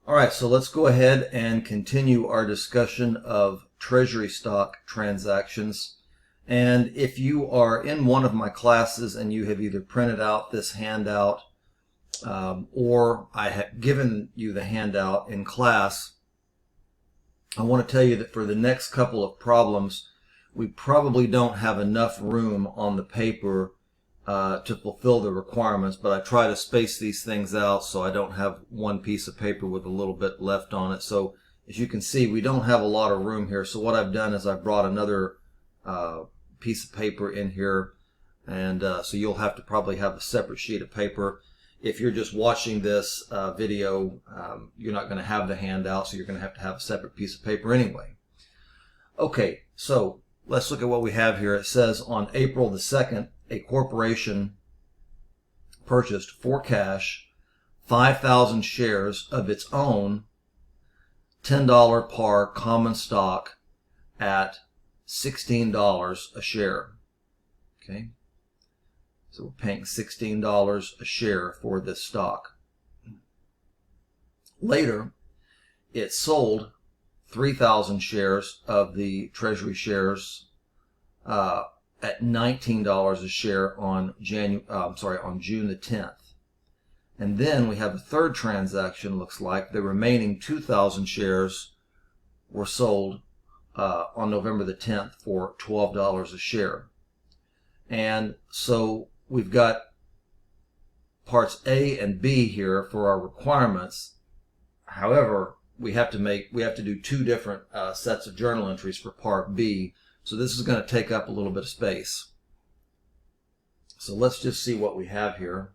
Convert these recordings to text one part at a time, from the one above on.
All right, so let's go ahead and continue our discussion of treasury stock transactions. And if you are in one of my classes and you have either printed out this handout or I have given you the handout in class, I want to tell you that for the next couple of problems, we probably don't have enough room on the paper to fulfill the requirements, but I try to space these things out so I don't have one piece of paper with a little bit left on it. So as you can see, we don't have a lot of room here. So what I've done is I've brought another piece of paper in here, and so you'll have to probably have a separate sheet of paper. If you're just watching this video, you're not going to have the handout, so you're going to have a separate piece of paper anyway. Okay, so let's look at what we have here. It says on April the 2nd, a corporation purchased for cash 5,000 shares of its own $10 par common stock at $16 a share. Okay, so we're paying $16 a share for this stock. Later, it sold 3,000 shares of the Treasury shares at $19 a share on June the 10th. And then we have a third transaction. Looks like the remaining 2,000 shares were sold on November the 10th for $12 a share. And so we've got parts A and B here for our requirements. However, we have to do two different sets of journal entries for part B. So this is going to take up a little bit of space. So let's just see what we have here.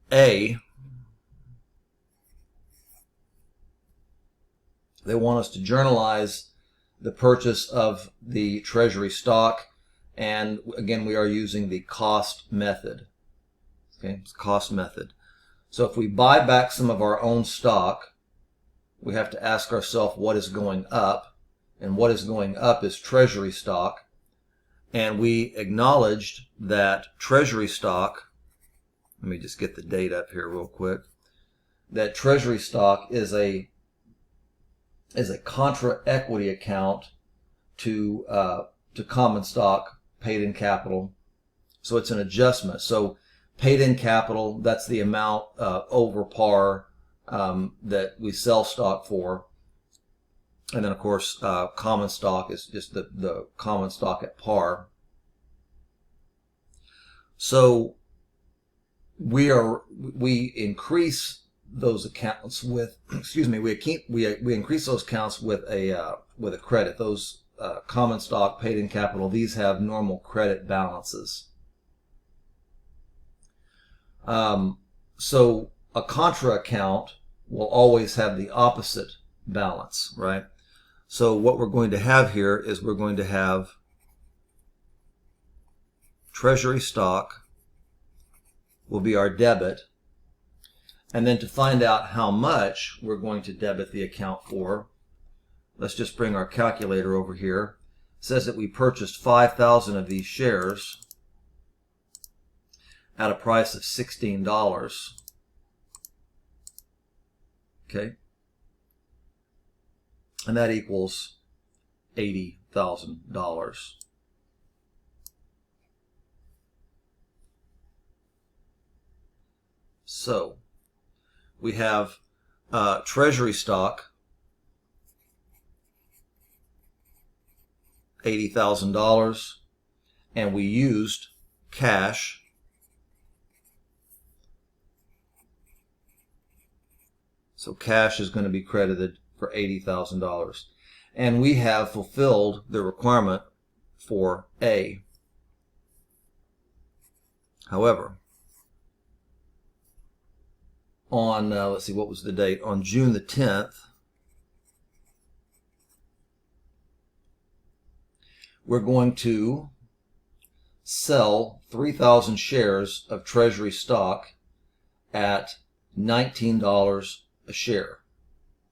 A, they want us to journalize the purchase of the Treasury stock, and again we are using the cost method. Okay, it's cost method. So if we buy back some of our own stock, we have to ask ourselves what is going up, and what is going up is Treasury stock. And we acknowledged that Treasury stock, let me just get the date up here real quick, that Treasury stock is a contra equity account to common stock paid in capital. So it's an adjustment. So paid in capital, that's the amount over par that we sell stock for. And then of course common stock is just the common stock at par. So we increase those accounts with, we increase those accounts with a credit. Those common stock paid in capital, these have normal credit balances. So a contra account will always have the opposite balance, right? So what we're going to have here is we're going to have Treasury stock will be our debit. And then to find out how much we're going to debit the account for, let's just bring our calculator over here. It says that we purchased 5,000 of these shares at a price of $16. Okay. And that equals $80,000. So we have Treasury stock, $80,000, and we used cash, so cash is going to be credited for $80,000. And we have fulfilled the requirement for A. However, on, let's see, what was the date? On June the 10th, we're going to sell 3,000 shares of Treasury stock at $19 a share.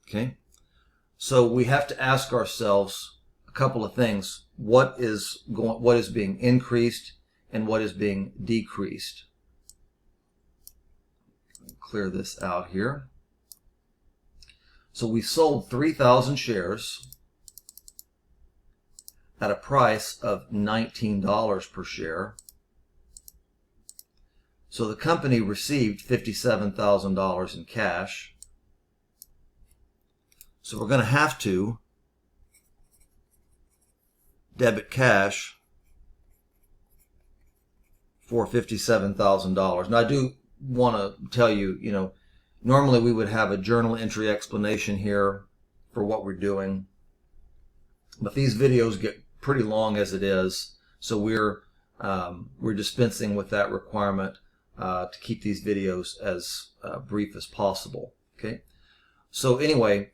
Okay, so we have to ask ourselves a couple of things. What is being increased and what is being decreased? clear this out here. So we sold 3,000 shares at a price of $19 per share. So the company received $57,000 in cash. So we're going to have to debit cash for $57,000. Now I do want to tell you, normally we would have a journal entry explanation here for what we're doing, but these videos get pretty long as it is, so we're dispensing with that requirement to keep these videos as brief as possible. Okay, so anyway,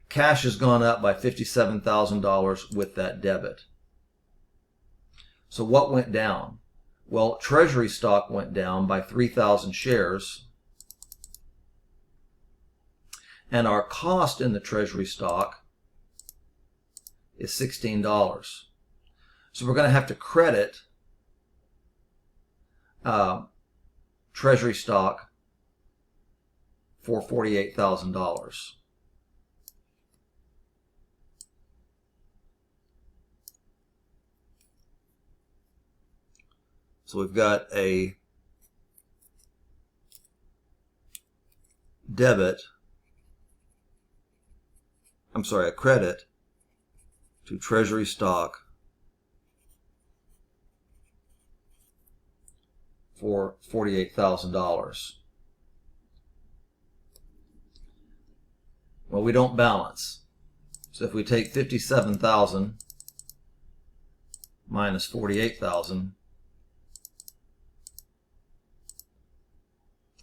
cash has gone up by $57,000 with that debit. So what went down? Well, Treasury stock went down by 3,000 shares, and our cost in the Treasury stock is $16. So we're going to have to credit Treasury stock for $48,000. So we've got a credit to Treasury stock for $48,000. Well, we don't balance. So if we take 57,000 minus 48,000,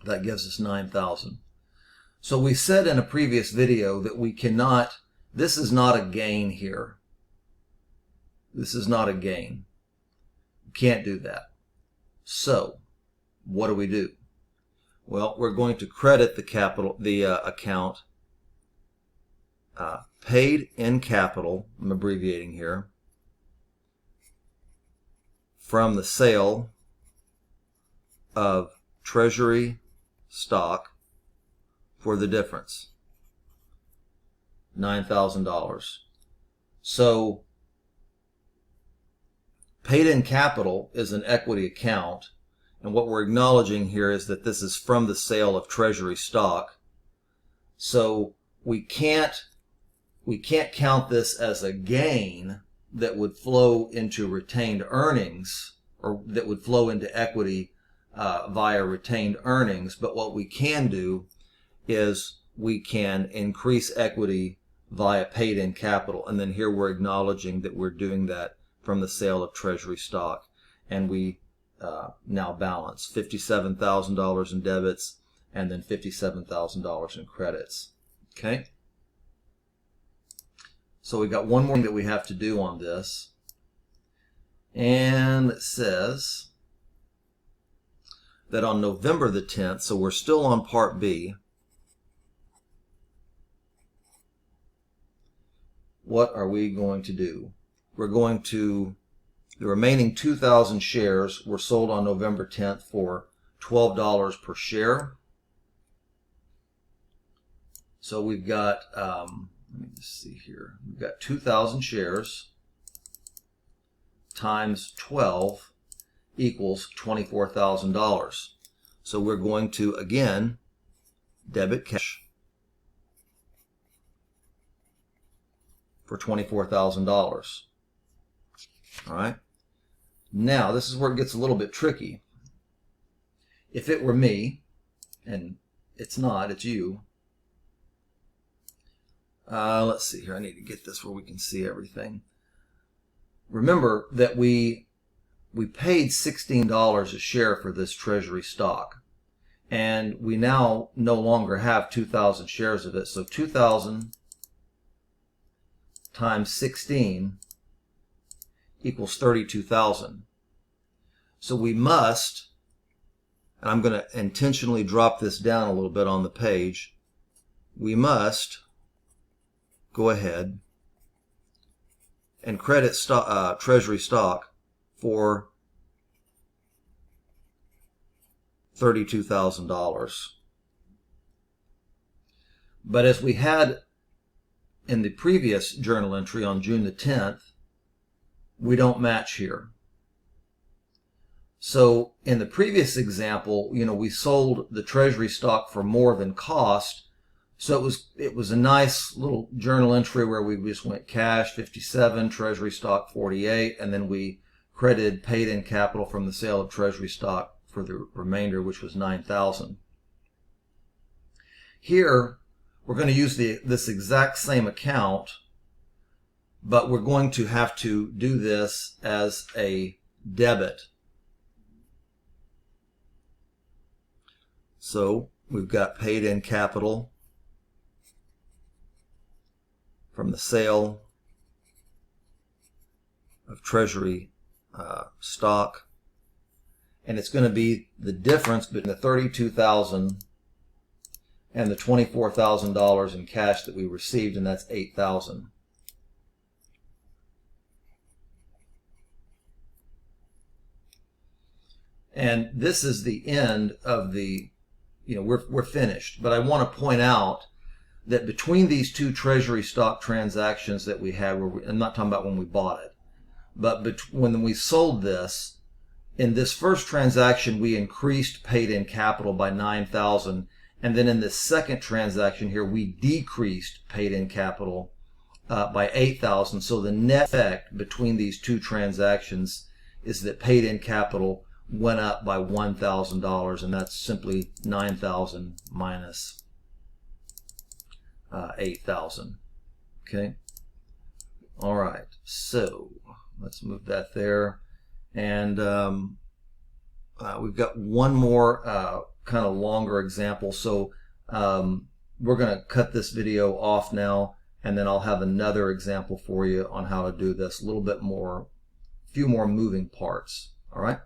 that gives us 9,000. So we said in a previous video that we cannot, this is not a gain here. This is not a gain. You can't do that. So what do? Well, we're going to credit the account paid in capital, I'm abbreviating here, from the sale of Treasury stock for the difference, $9,000. So paid in capital is an equity account, and what we're acknowledging here is that this is from the sale of Treasury stock. So we can't count this as a gain that would flow into retained earnings, or that would flow into equity via retained earnings. But what we can do is we can increase equity via paid in capital, and then here we're acknowledging that we're doing that from the sale of Treasury stock, and we now balance $57,000 in debits and then $57,000 in credits. Okay, so we got one more thing that we have to do on this, and it says that on November the 10th, so we're still on Part B, what are we going to do? We're going to, the remaining 2,000 shares were sold on November 10th for $12 per share. So we've got, let me just see here, we've got 2,000 shares times 12 equals $24,000. So we're going to, again, debit cash for $24,000. All right. Now, this is where it gets a little bit tricky. If it were me, and it's not, it's you. Let's see here. I need to get this where we can see everything. Remember that we paid $16 a share for this Treasury stock, and we now no longer have 2,000 shares of it. So 2,000 times 16 equals 32,000. So we must, and I'm going to intentionally drop this down a little bit on the page, we must go ahead and credit Treasury stock for $32,000. But as we had in the previous journal entry on June the 10th, we don't match here. So in the previous example, we sold the treasury stock for more than cost. So it was a nice little journal entry where we just went cash 57, treasury stock 48, and then we credited paid in capital from the sale of treasury stock for the remainder, which was 9,000. Here, we're going to use this exact same account, but we're going to have to do this as a debit. So we've got paid in capital from the sale of treasury stock, and it's going to be the difference between the $32,000 and the $24,000 in cash that we received, and that's $8,000. And this is the end of the, we're finished. But I want to point out that between these two treasury stock transactions that we had, I'm not talking about when we bought it, but when we sold this, in this first transaction, we increased paid in capital by $9,000. And then in this second transaction here, we decreased paid in capital by $8,000. So the net effect between these two transactions is that paid in capital went up by $1,000, and that's simply 9,000 minus 8,000. Okay. All right. So let's move that there, and we've got one more kind of longer example. So we're going to cut this video off now, and then I'll have another example for you on how to do this. A little bit more, a few more moving parts. All right.